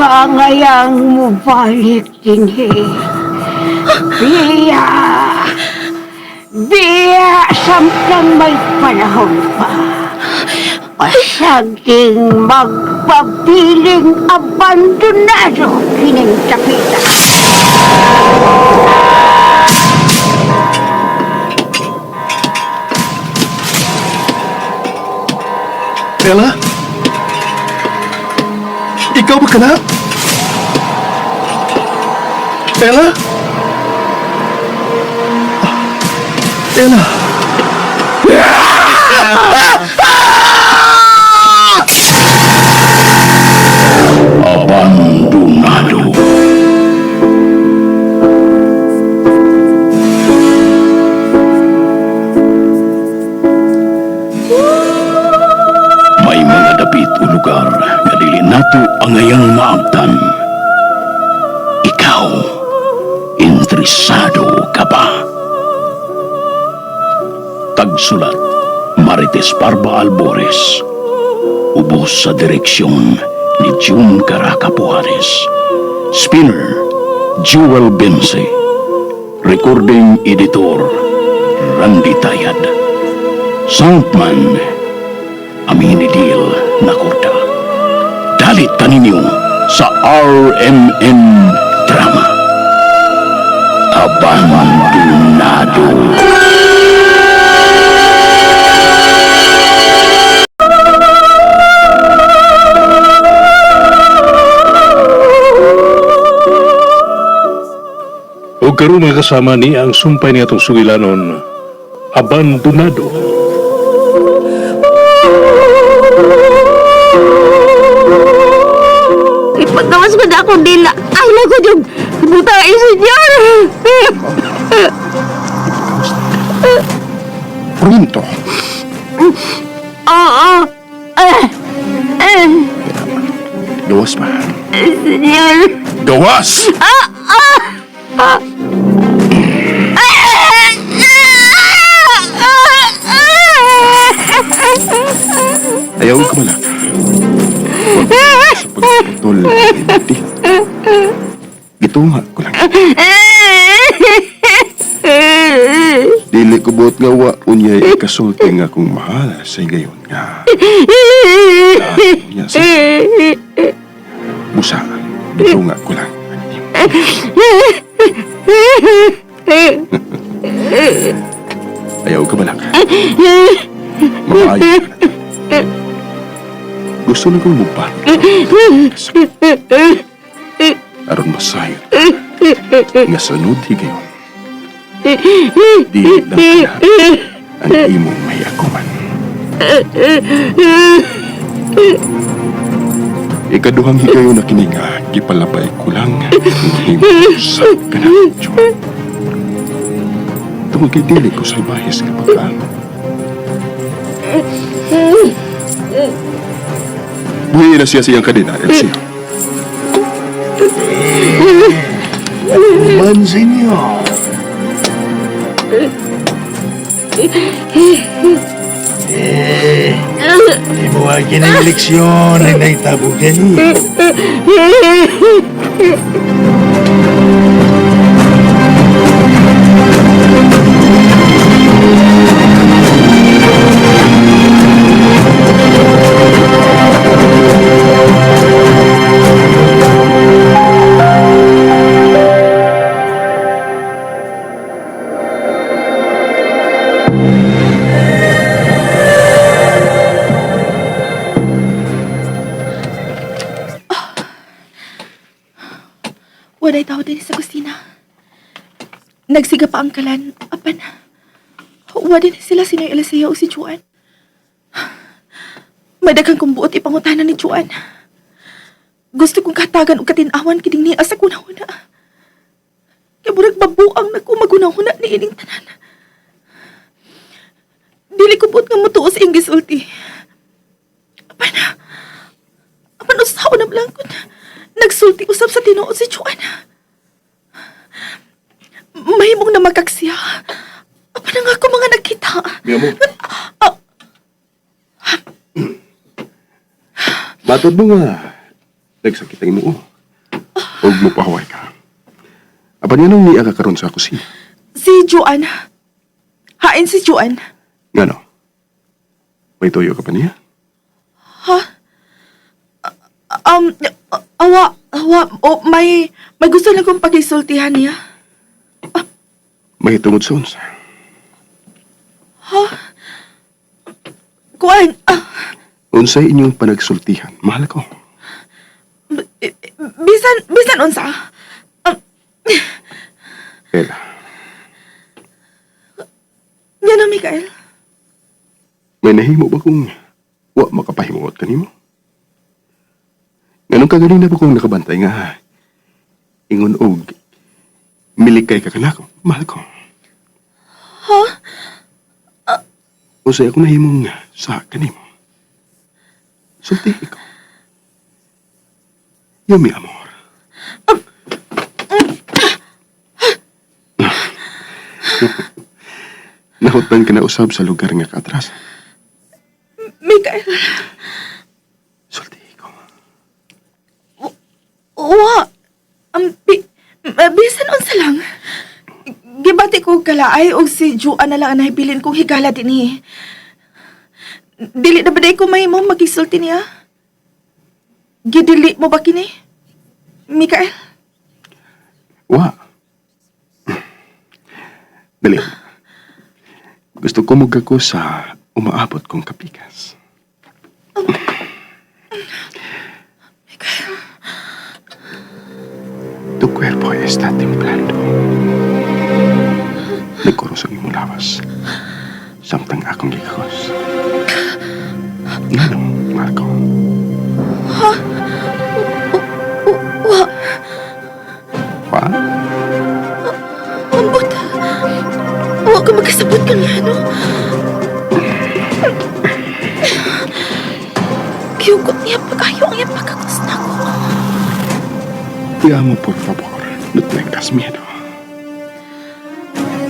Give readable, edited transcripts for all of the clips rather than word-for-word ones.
kaangayang mubalik din Biya! Biya! Samtang may panahon pa. Pasaging magpabiling abandonado kining tapitan. Ella? Ikaw ba ka na? Ella? Ella? Abandonado. May mga dapit o lugar nga dili nato ang ngayang maabtan. Ikaw, interesado ka ba? Tagsulat, Marites Parba Albores. Ubos sa direksyon ni June Caraca Pujares. Spinner, Jewel Bense. Recording Editor, Randy Tayad. Soundman, Aminidil Nakorda. Dalit kaninyo sa RMN Drama. Abandonado. O karon mga kasama ni ang sumpay niya itong sugilanon, Abandonado. Ipagawas ko na akong dila. Ay, lago yung butain, senyor. Pronto. Oo. Gawas ba? Senyor. Gawas! Ayaw ka malak. Huwag sa pagputol hindi. Gitunga ko lang. Dili ko buot nga wa unyay ikasulti nga kung mahal sa gayon nga. Unya sa busa. Gitunga ko lang. Ayaw ka malak. Maayo ka na. Gusto na kong mubat. Aron masayot. Nga sunod higayon. Di lang kaya ang imong may akuman. Ikaduhang higayon na kininga, gipalabay ko lang ang imong sa kanadyo. Tumagidili ko sa bahis nga pagkaan. Buhay na siya siyang kadina, Elsie. Man, senyor. Di mo akin ang leksyon na naitabo ganyan. Waday tao din sa kusina. Nagsiga pa ang kalan. Apan, wadi na sila si Noy Eliseo o si Juan. Madagang kong buot ipangutanan ni Juan. Gusto kong katagan o katinawan kining niya sa kunahuna. Kaya murag babuang na kumagunahuna ni ining tanan. Dili ko buot nga mutuos iyong gisulti. Apan usaw na blangkot. Nagsulti usap sa tinuod si Juan. Mahimong na magkaksiya. Apa na nga ako mga nagkita? Miya mo. Batod mo nga. Nagsakit ang moo. Huwag mo pahaway ka. Aba niya nung niya ka karon sa kusina. Si Joan. Hain si Joan. Ngano? May tuyo ka pa niya? May gusto na kong pakisultihan niya. May tungod sa unsa. Kuan, Unsay inyong panagsultihan, mahal ko. bisan unsa. Ella, Yan na, Mikael. may nahimo ba kung wa makapahimuot kanimo? Nganong kaganina ba kung nakabantay nga ingon og milikay ka kanako, mahal ko. Unsay ako nahimong sa kanimo. Sulti ko. Yumi amor. Nahutan ka na usab sa lugar nga katras. Mikael, Sulti ko. Bisan unsa lang. Gibati ko kalaay og si Joan na lang ang nahibilin kong higala din eh. Dili na ba day ko may mo magisulti niya? Gidili mo ba kini? Mikael? Wa. Dali. Gusto ko magako sa umaabot kong kapikas. Tu cuerpo está temblando. Nagkurus ang imong lawas. Samtang akong gikakos. Ngano, Marco? Wa? Ambot. Huwag ka magkasabot ka niya, no? Kiyugot niya pag-ayo ang iyang pagkakos na ko. Te amo, por favor. No tengas miedo.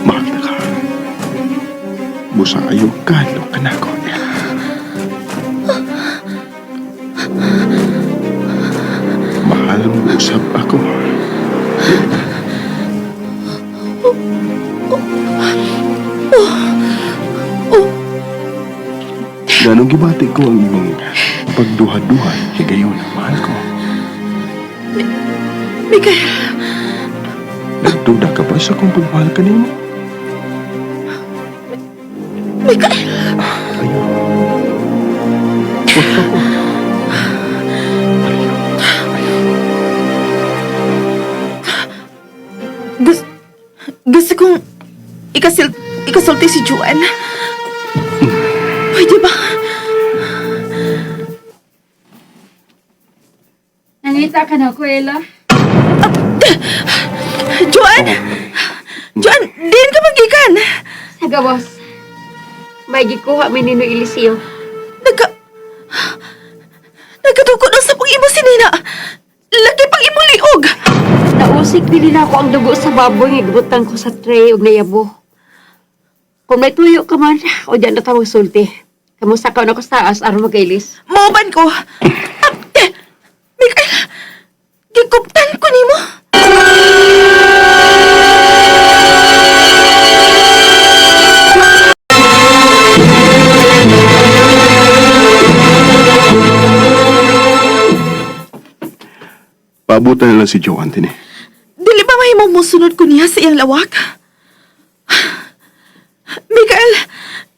Mahal na ka. Busa ayaw kalo ka na ko. Mahal mo usap ako. Ganong gibati ko ang imong pagduha-duha higayon ang mahal ko. Mikael, Nagduda ka ba sa kung pagmahal ka ninyo? Mikael. Ayaw. Por favor. Gusto kong ikasulti si Joan. Pwede ba? Nangita ka na, Kuela. Joan! Joan, diin ka magikan! Saga, boss. May gikuha may Nino Eliseo. Nagkatuko na sa pang-imo si Nina. Lagi pang imo liog. Nausik din na ako ang dugo sa baboy nga gibutan ko sa tray ug nayabo. Kung may tuyo ka man, o diyan na tawag sulti. Kamusta ka na ko sa taas aron magailis? Mauban ko. Mikael, gikuptan ko nimo. Paabutan na lang si Joan din eh. Dili ba mahimong musunod ko niya sa iyang lawak? Mikael,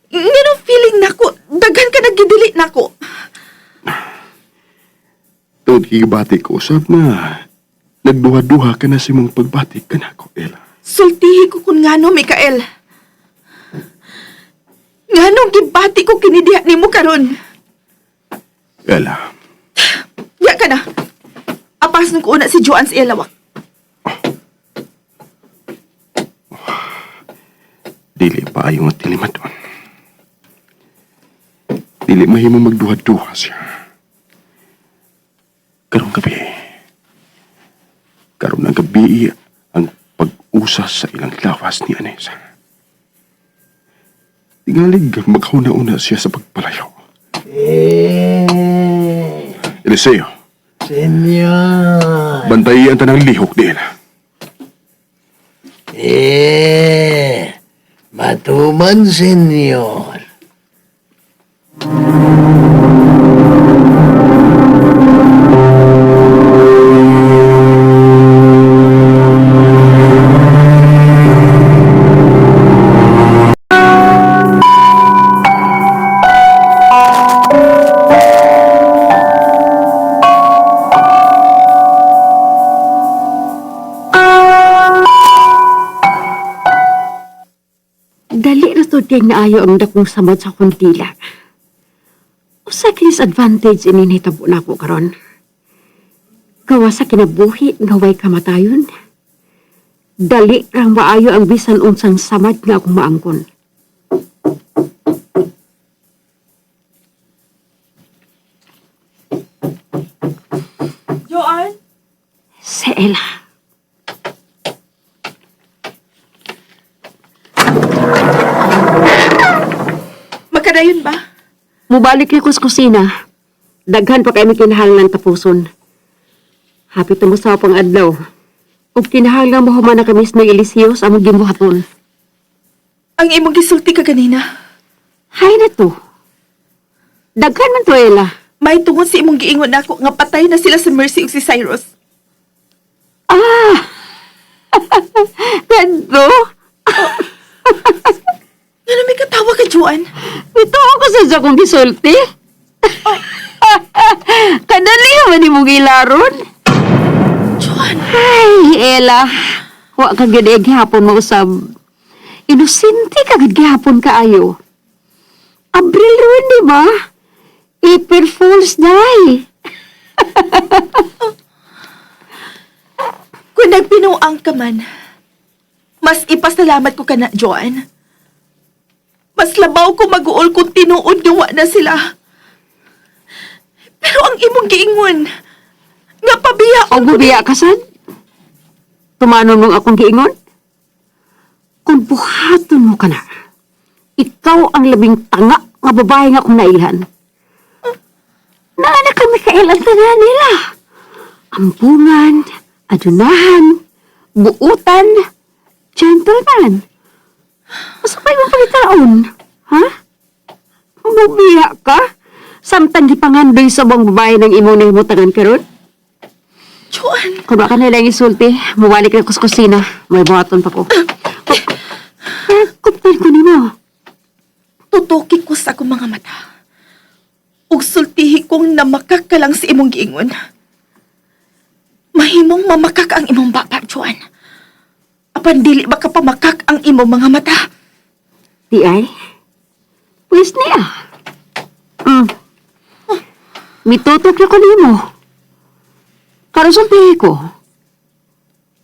nganong feeling nako, daghan ka nagidili nako. Tod higibati ko usab na nagduha-duha ka na si mong pagbati ka na ko, Ella. Sultihi ko kun ngano, Mikael. Nganong gibati ko kinidiha nimo karon? Ella, Ya ka na. Apas nung una si Joan sa iyang lawak. dili pa ayaw nga tilimadon. Dili mahimo magduha-duha siya. Karong gabi ang pag-usas sa ilang lawas ni Anessa. Tingalig magkauna-una siya sa pagpalayo. Eliseo. Senyor. Bantayan tanang lihok din. Matuman, senyor. Dali na to diyang naayo ang dakong samad sa kundila. Usa kinis advantage ini nahitabo na ako karon. Gawa sa kinabuhi, gaway kamatayon. Dali rang maayo ang bisan unsang samad nga akong maangkon. Joan? Si Ella. Magkadayon ba? Mubalik niya ko sa kusina. Daghan pa kami kinahanglan tapuson. Hapit na mo sa pang adlaw. Ug kinahanglan mo humana kami sa Eliseo sa among gibuhaton. Ang imong gisulti ka ganina. Hay na to. Daghan man to, Ella. May tungod si imong giingon nako nga patay na sila sa Mercy ug si Cyrus. Ah! Ganto? Nga na may katawa ka, Joan. Ito ako sa kong gisulti. Kadali naman ni mong ilaron. Joan. Ay, Ella. Wa ka gid gihapon mo usab. Inosente ka gid gihapon kaayo. Abril ron, di ba? April Fool's Day. Kung nagpinuang ka man, mas ipasalamat ko ka na, Joan. Mas labaw ko mag-uol kung tinuod nga wa na sila. Pero ang imong giingon, nga pabiya O gubiya ka, sad? Tumanon mong akong giingon? Kung buhaton mo ka na, ikaw ang labing tanga nga babae nga akong nailhan. Naana kami kailan tanan nila. Ampungan, adunahan, buutan, gentleman. Masapay mo pagkitaon, ha? Bubiya ka? Samtang gipangandoy sa bang babae ng imong nahimutangan karon? Joan, Kung baka nilang isulti, mawalik na ko sa kusina. May buhaton pa ko. Kupal ko nimo. tutuki ko sa akong mga mata. Ug sultihi kong namakak ka lang sa imong giingon. Mahimong mamakak ang imong baba, Joan. Apan dili ba ka pamakak ang imong mga mata? Di ay? Pwes niya. Mitutok na ko nimo. Karusultihi ko.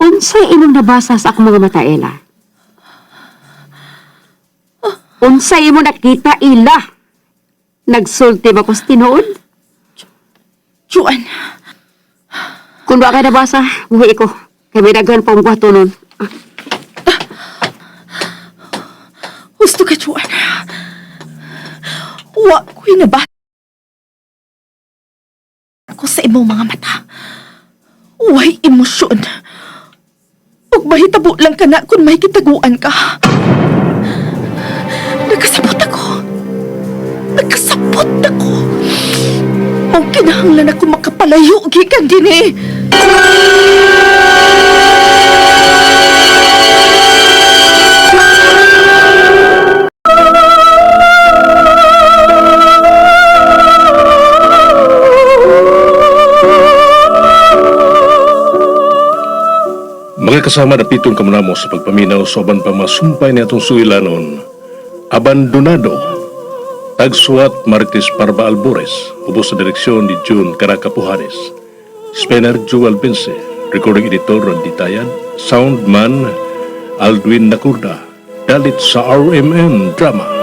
Unsay imong nabasa sa akong mga mata, Ella? Unsay imong nakita, Ella? Nagsulti ba ko sa tinuod? Joan, Kung ba ka nabasa, buhi ko. Kaya may daghan pa ang buhato nun. gusto ka, Joan. Wa ko'y nabasa ko sa imong mga mata. Way emosyon. Ug mahitabo lang ka na kung may kitaguan ka. Nagkasabot ako. Nagkasabot ako. Ang kinahanglan ako makapalayo, gikan din eh. Mga kasama na pitong kamunamo sa pagpaminaw sa aban pa masumpay na itong suilanon, Abandonado, tagsuat Martis Parba Albores, ubos sa direksyon ni June Caracapujanes, Spener Joel Vince, recording editor Randy Tayad, soundman Aldwin Nakurda, dalit sa RMN Drama.